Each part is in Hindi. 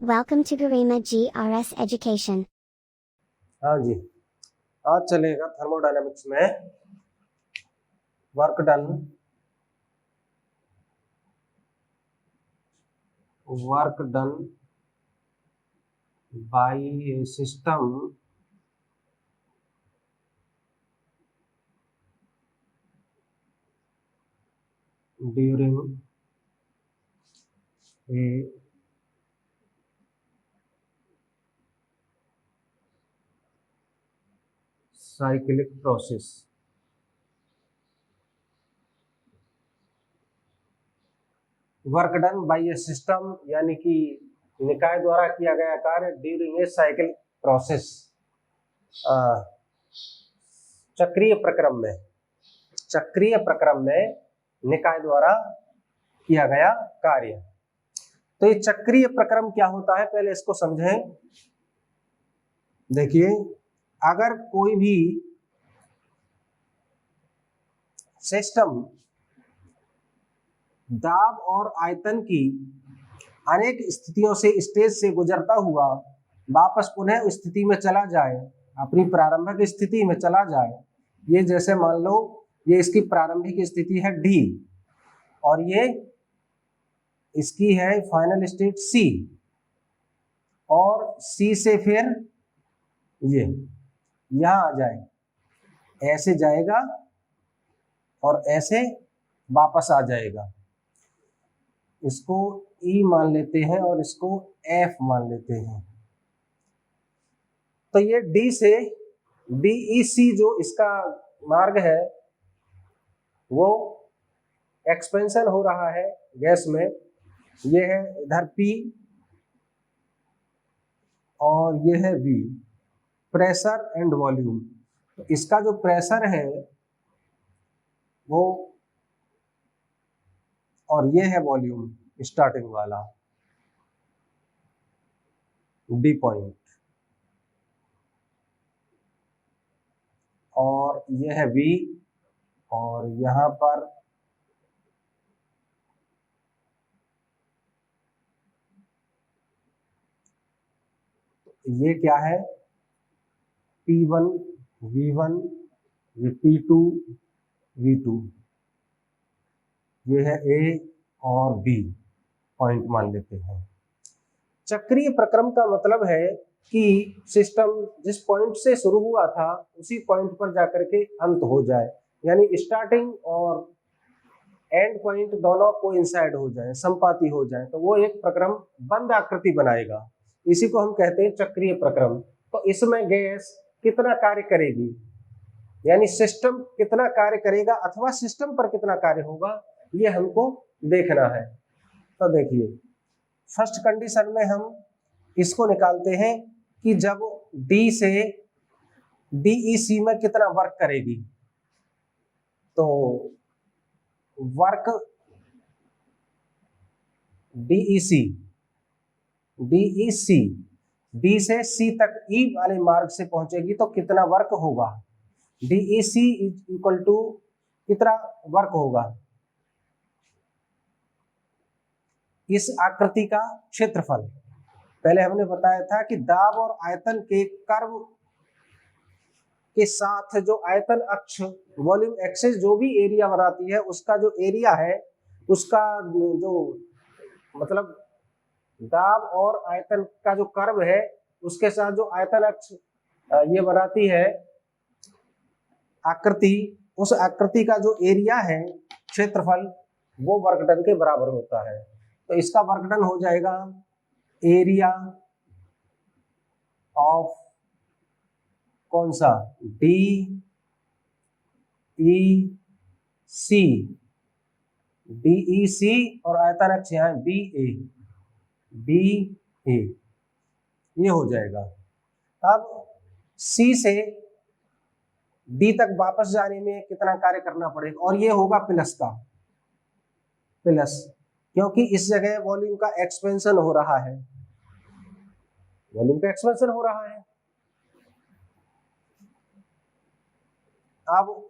Welcome to Garima GRS Education. हाँ जी, आज चलेगा थर्मोडायनेमिक्स में work done by A system during a cyclic process. Work done by A system यानी कि निकाय द्वारा किया गया कार्य ड्यूरिंग ए साइक्लिक प्रोसेस, चक्रीय प्रक्रम में निकाय द्वारा किया गया कार्य। तो ये चक्रीय प्रक्रम क्या होता है, पहले इसको समझें। देखिए, अगर कोई भी सिस्टम दाब और आयतन की अनेक स्थितियों से स्टेज से गुजरता हुआ वापस पुनः स्थिति में चला जाए, अपनी प्रारंभिक स्थिति में चला जाए, ये जैसे मान लो ये इसकी प्रारंभिक स्थिति है डी और ये इसकी है फाइनल स्टेट सी, और सी से फिर ये यहां आ जाए, ऐसे जाएगा और ऐसे वापस आ जाएगा। इसको ई मान लेते हैं और इसको एफ मान लेते हैं। तो ये डी से DEC जो इसका मार्ग है वो एक्सपेंशन हो रहा है गैस में। ये है इधर P और ये है V, प्रेशर एंड वॉल्यूम। तो इसका जो प्रेशर है वो, और ये है वॉल्यूम स्टार्टिंग वाला D पॉइंट, और ये है V, और यहां पर ये क्या है, P1 V1, ये P2 V2, ये है A और B पॉइंट मान लेते हैं। चक्रीय प्रक्रम का मतलब है कि सिस्टम जिस पॉइंट से शुरू हुआ था उसी पॉइंट पर जाकर के अंत हो जाए, यानी स्टार्टिंग और एंड पॉइंट दोनों कोइंसाइड हो जाए, संपाती हो जाए, तो वो एक प्रक्रम बंद आकृति बनाएगा। इसी को हम कहते हैं चक्रीय प्रक्रम। तो इसमें गैस कितना कार्य करेगी, यानी सिस्टम कितना कार्य करेगा अथवा सिस्टम पर कितना कार्य होगा, ये हमको देखना है। तो देखिए, फर्स्ट कंडीशन में हम इसको निकालते हैं कि जब D से DEC में कितना वर्क करेगी। तो वर्क DEC D से C तक E वाले मार्ग से पहुंचेगी तो कितना वर्क होगा, DEC इक्वल टू कितना वर्क होगा, इस आकृति का क्षेत्रफल। पहले हमने बताया था कि दाब और आयतन के कर्व के साथ जो आयतन अक्ष वॉल्यूम एक्सिस जो भी एरिया बनाती है उसका जो एरिया है उसका जो मतलब दाब और आयतन का जो कर्व है उसके साथ जो आयतन अक्ष ये बनाती है आकृति, उस आकृति का जो एरिया है क्षेत्रफल वो वर्क डन के बराबर होता है। तो इसका वर्क डन हो जाएगा एरिया ऑफ कौन सा DEC, और आयतन अक्ष यहाँ BA, ये हो जाएगा। अब C से D तक वापस जाने में कितना कार्य करना पड़ेगा, और ये होगा प्लस का प्लस, क्योंकि इस जगह वॉल्यूम का एक्सपेंशन हो रहा है, अब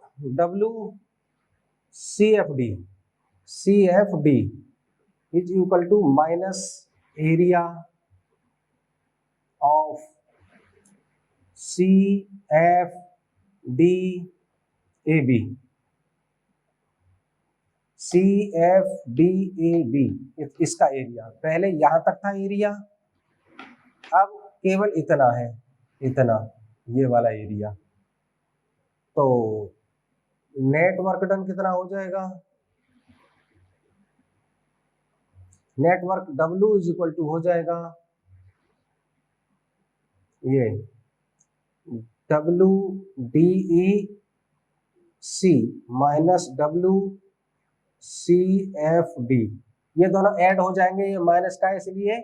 CFD is equal to minus area of C F D A B, C F D A B इसका एरिया, पहले यहां तक था एरिया, अब केवल इतना है, इतना ये वाला एरिया। तो नेट वर्क डन कितना हो जाएगा, network W is equal to हो जाएगा ये W D E C minus W C F D, ये दोनों ऐड हो जाएंगे, ये माइनस का है इसलिए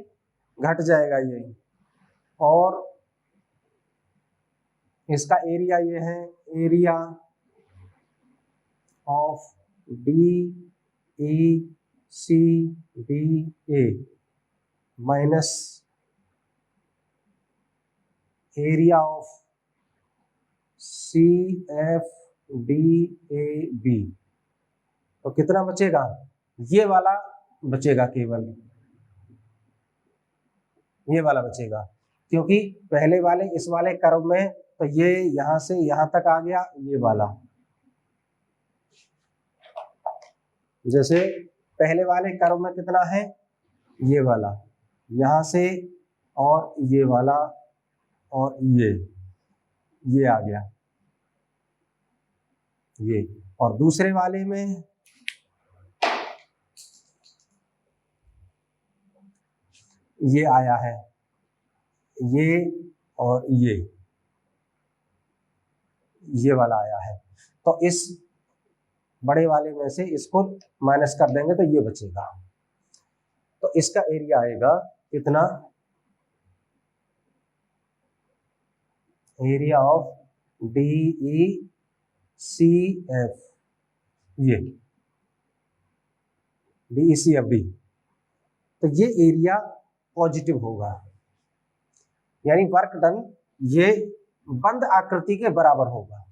घट जाएगा ये, और इसका एरिया ये है, area of D E C D A minus area of C F D A B. तो कितना बचेगा, ये वाला बचेगा, केवल ये वाला बचेगा, क्योंकि पहले वाले इस वाले कर्व में तो ये यहां से यहां तक आ गया, ये वाला जैसे पहले वाले कर्व में कितना है, ये वाला यहां से और ये वाला और ये आ गया ये, और दूसरे वाले में ये आया है, ये और ये वाला आया है। तो इस बड़े वाले में से इसको माइनस कर देंगे तो ये बचेगा, तो इसका एरिया आएगा कितना, area of D E C F, ये D E C F D, तो ये एरिया पॉजिटिव होगा, यानी वर्क डन ये बंद आकृति के बराबर होगा,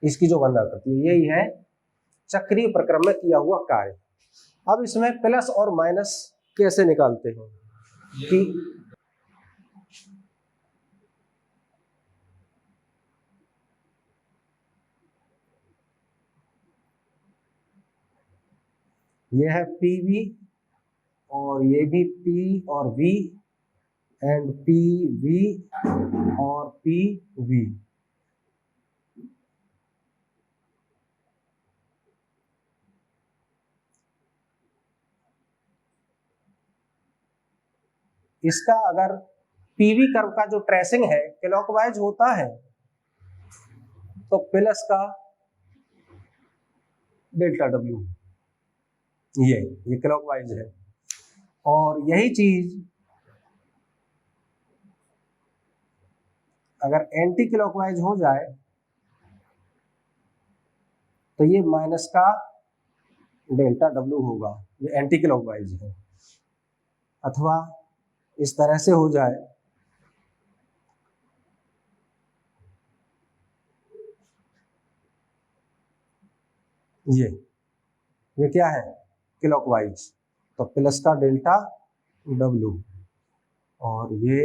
इसकी जो बंद आकृति है यही है चक्रीय प्रक्रम में किया हुआ कार्य। अब इसमें प्लस और माइनस कैसे निकालते हैं कि यह है पी वी और ये भी पी और वी एंड पी वी और पी वी, इसका अगर पीवी कर्व का जो ट्रेसिंग है क्लॉकवाइज होता है तो प्लस का डेल्टा डब्ल्यू, ये क्लॉकवाइज है, और यही चीज अगर एंटी क्लॉकवाइज हो जाए तो ये माइनस का डेल्टा डब्ल्यू होगा, ये एंटी क्लॉकवाइज है। अथवा इस तरह से हो जाए, ये क्या है क्लॉकवाइज, तो प्लस का डेल्टा डब्ल्यू, और ये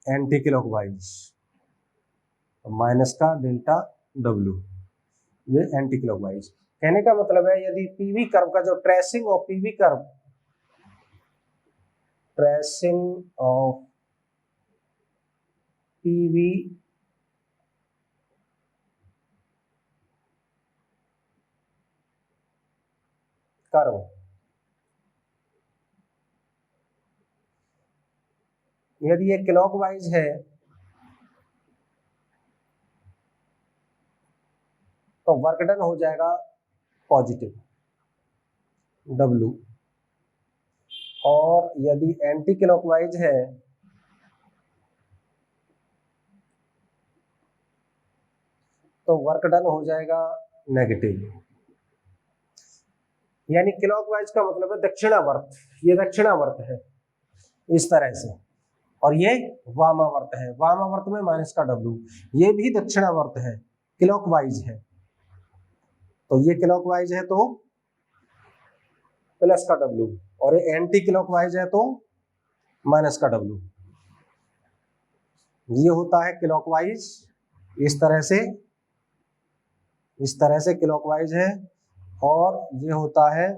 एंटी क्लॉकवाइज माइनस का डेल्टा डब्ल्यू, ये एंटी क्लॉकवाइज। कहने का मतलब है यदि पीवी कर्व का जो tracing of PV curve, tracing of PV curve यदि ये क्लॉकवाइज है तो वर्क डन हो जाएगा पॉजिटिव W, और यदि एंटी क्लॉकवाइज है तो वर्क डन हो जाएगा नेगेटिव। यानी क्लॉकवाइज का मतलब है दक्षिणावर्त, ये दक्षिणावर्त है इस तरह से, और ये वामावर्त है, वामावर्त में माइनस का W, ये भी दक्षिणावर्त है, क्लॉकवाइज है, तो ये क्लॉकवाइज है तो प्लस का W, और ये एंटी क्लॉकवाइज है तो माइनस का W। ये होता है क्लॉकवाइज, इस तरह से क्लॉकवाइज है, और ये होता है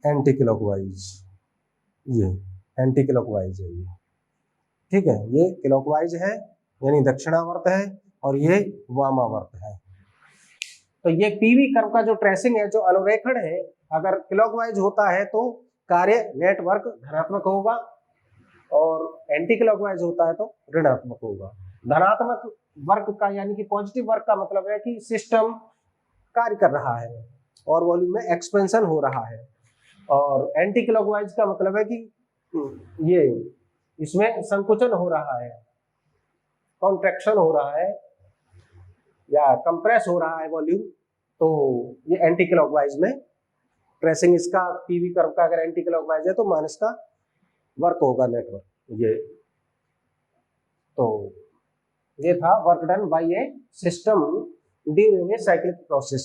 एंटी क्लॉकवाइज, ये एंटी क्लॉकवाइज है ये, ठीक है। ये क्लॉकवाइज है यानी दक्षिणावर्त है, और ये वामावर्त है। तो ये पीवी कर्व का जो ट्रेसिंग है, जो अनुरेखण है, अगर क्लॉकवाइज होता है तो कार्य नेटवर्क धनात्मक होगा, और एंटी क्लॉकवाइज होता है तो ऋणात्मक होगा। धनात्मक वर्ग का यानी कि पॉजिटिव वर्ग का मतलब है कि सिस्टम कार्य कर रहा है और वॉल्यूम में एक्सपेंशन हो रहा है, और एंटी क्लॉकवाइज का मतलब है कि ये इसमें संकुचन हो रहा है, कॉन्ट्रैक्शन हो रहा है या कंप्रेस हो रहा है वॉल्यूम। तो ये एंटी क्लॉकवाइज में ट्रेसिंग इसका पीवी कर्व का अगर एंटी क्लॉकवाइज है तो माइनस का वर्क होगा नेटवर्क ये। तो ये था work done by A system during a cyclic process,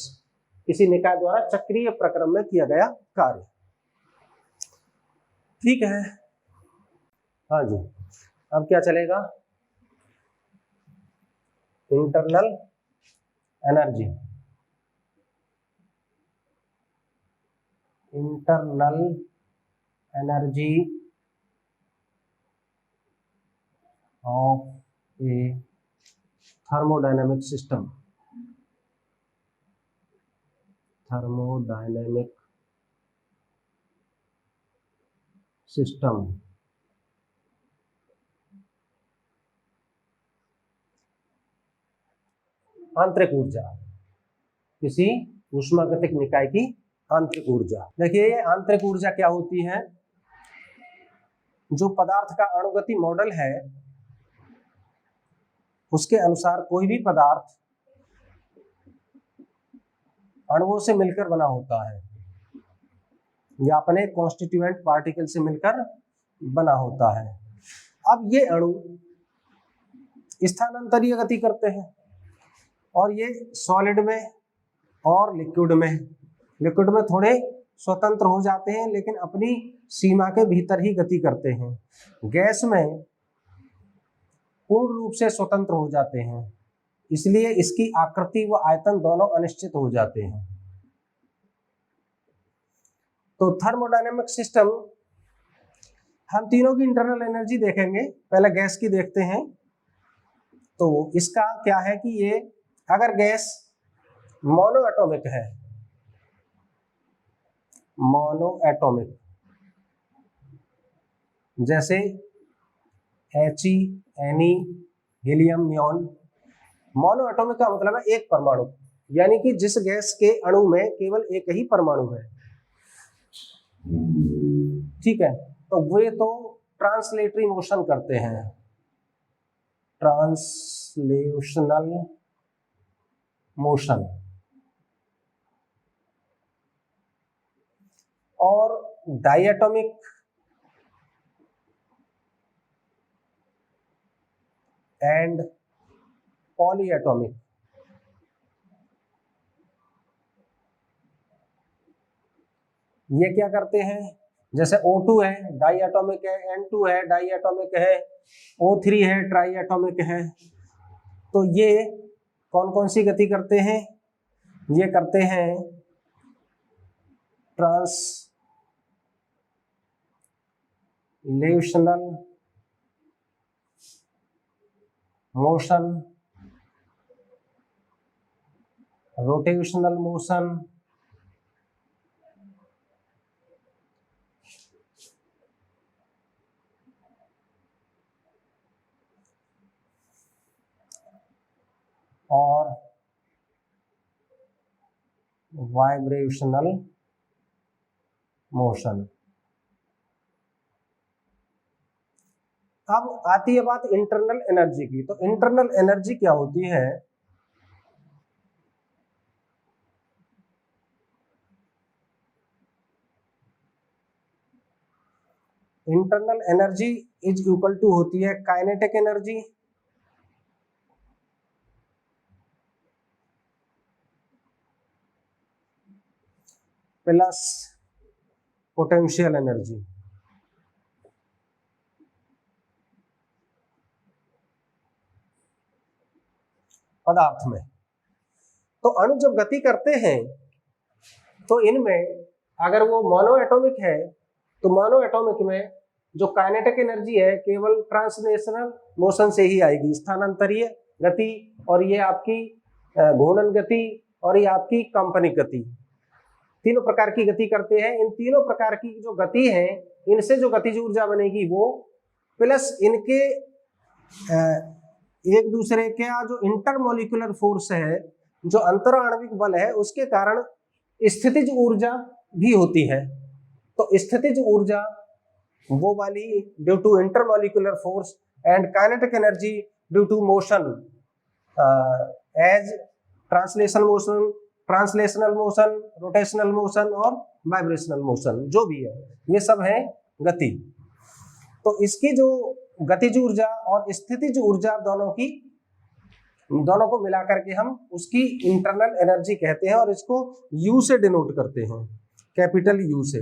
किसी निकाय द्वारा चक्रीय प्रक्रम में किया गया कार्य। ठीक है, हाँ जी। अब क्या चलेगा, internal energy. Internal energy of A thermodynamic system. Thermodynamic system आंतरिक ऊर्जा, किसी ऊष्मागतिक निकाय की आंतरिक ऊर्जा। देखिए ये आंतरिक ऊर्जा क्या होती है, जो पदार्थ का अणुगति मॉडल है उसके अनुसार कोई भी पदार्थ अणुओं से मिलकर बना होता है या अपने कॉन्स्टिट्यूएंट पार्टिकल से मिलकर बना होता है। अब ये अणु स्थानांतरीय गति करते हैं, और ये सॉलिड में और लिक्विड में थोड़े स्वतंत्र हो जाते हैं, लेकिन अपनी सीमा के भीतर ही गति करते हैं। गैस में पूर्ण रूप से स्वतंत्र हो जाते हैं, इसलिए इसकी आकृति व आयतन दोनों अनिश्चित हो जाते हैं। तो थर्मोडायनेमिक सिस्टम, हम तीनों की इंटरनल एनर्जी देखेंगे, पहले गैस की देखते हैं। तो इसका क्या है कि ये अगर गैस मोनो एटॉमिक है, मोनो एटॉमिक जैसे He, Ne, helium, neon. Mono atomic का मतलब है एक परमाणु, यानी कि जिस गैस के अणु में केवल एक ही परमाणु है, ठीक है। तो वे तो ट्रांसलेटरी मोशन करते हैं, ट्रांसलेशनल मोशन, और डायटोमिक एंड पॉलीएटॉमिक, ये क्या करते हैं, जैसे O2 है डाइएटॉमिक है, N2 है डाइएटॉमिक है, O3 है ट्राइएटॉमिक है। तो ये कौन कौन सी गति करते हैं, ये करते हैं ट्रांसलेशनल मोशन, रोटेशनल मोशन, और वाइब्रेशनल मोशन। अब आती है बात इंटरनल एनर्जी की। तो इंटरनल एनर्जी क्या होती है, internal energy is equal to होती है kinetic energy plus potential energy. पदार्थ में तो अणु जब गति करते हैं तो इनमें अगर वो मोनो एटॉमिक है तो मोनो एटॉमिक में जो काइनेटिक एनर्जी है केवल ट्रांसलेशनल मोशन से ही आएगी, स्थानांतरीय गति, और ये आपकी घूर्णन गति और ये आपकी कंपनिक गति, तीनों प्रकार की गति करते हैं। इन तीनों प्रकार की जो गति है इनसे जो गतिज ऊर्जा बनेगी वो प्लस इनके एक दूसरे के जो इंटरमोलिकुलर फोर्स है, जो अंतराण्विक बल है, उसके कारण स्थितिज ऊर्जा भी होती है। तो स्थितिज ऊर्जा वो वाली due to intermolecular force and kinetic energy due to motion as translational motion, rotational motion और वाइब्रेशनल मोशन, जो भी है ये सब है गति। तो इसकी जो गतिज ऊर्जा और स्थितिज ऊर्जा दोनों को मिलाकर के हम उसकी इंटरनल एनर्जी कहते हैं और इसको U से डिनोट करते हैं, कैपिटल U से।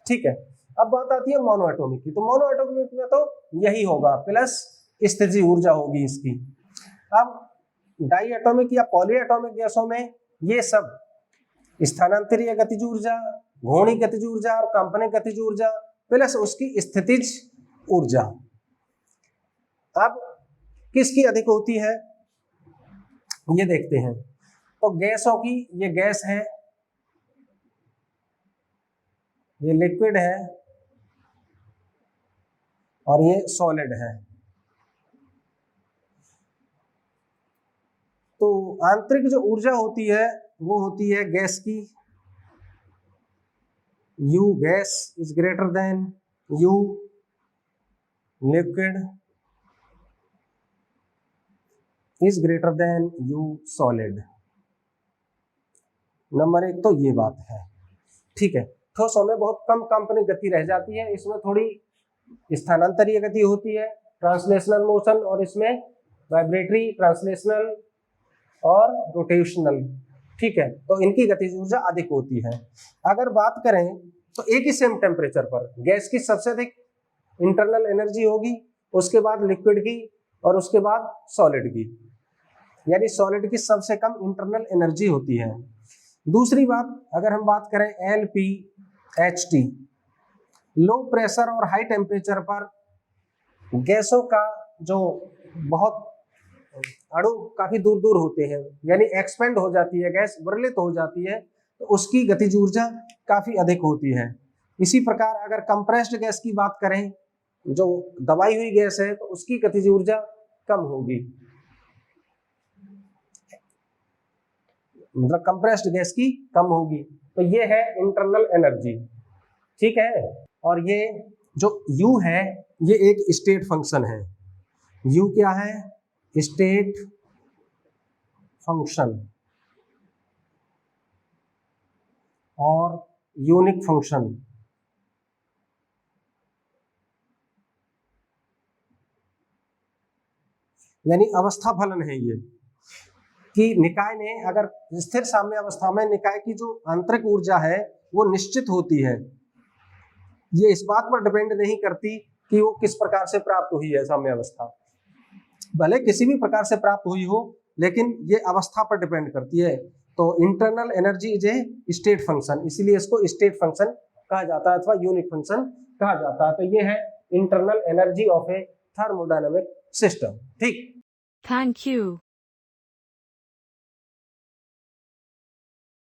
ठीक है, अब बात आती है मोनो एटॉमिक की। तो मोनो एटॉमिक में तो यही होगा, प्लस स्थितिज ऊर्जा होगी इसकी। अब डाई एटॉमिक या पॉली एटॉमिक गैसों में ये सब स्थानांतरीय गतिज ऊर्जा, घूर्णी गतिज ऊर्जा और कंपनिक गतिज ऊर्जा प्लस उसकी स्थितिज ऊर्जा। अब किसकी अधिक होती है ये देखते हैं। तो गैसों की, ये गैस है, ये लिक्विड है और ये सॉलिड है। तो आंतरिक जो ऊर्जा होती है वो होती है गैस की, U gas is greater than U liquid is greater than U solid. Number 1 तो ये बात है। ठीक है, ठोसों में बहुत कम कंपनिक गति रह जाती है, इसमें थोड़ी स्थानांतरीय गति होती है, ट्रांसलेशनल मोशन, और इसमें वाइब्रेटरी, ट्रांसलेशनल और रोटेशनल। ठीक है, तो इनकी गतिज ऊर्जा अधिक होती है। अगर बात करें तो एक ही सेम टेम्परेचर पर गैस की सबसे अधिक इंटरनल एनर्जी होगी, उसके बाद लिक्विड की और उसके बाद सॉलिड की, यानी सॉलिड की सबसे कम इंटरनल एनर्जी होती है। दूसरी बात, अगर हम बात करें LPHT, लो प्रेशर और हाई टेम्परेचर पर गैसों का जो बहुत अणु काफी दूर दूर होते हैं, यानी एक्सपेंड हो जाती है गैस, विरलित हो जाती है, तो उसकी गतिज ऊर्जा काफी अधिक होती है। इसी प्रकार अगर कंप्रेस्ड गैस की बात करें, जो दबाई हुई गैस है, तो उसकी गतिज ऊर्जा कम होगी, मतलब कंप्रेस्ड गैस की कम होगी। तो ये है इंटरनल एनर्जी। ठीक है, और ये जो U है ये एक स्टेट फंक्शन है। U क्या है? स्टेट फंक्शन और यूनिक फंक्शन। यानी अवस्था फलन है ये, कि निकाय ने अगर स्थिर साम्य अवस्था में निकाय की जो आंतरिक ऊर्जा है वो निश्चित होती है, ये इस बात पर डिपेंड नहीं करती कि वो किस प्रकार से प्राप्त हुई है साम्य अवस्था, भले किसी भी प्रकार से प्राप्त हुई हो, लेकिन ये अवस्था पर डिपेंड करती है। तो internal energy is a state function, इसीलिए इसको स्टेट फंक्शन कहा जाता है अथवा यूनिक फंक्शन कहा जाता है। तो ये है internal energy of A thermodynamic system. ठीक, थैंक यू।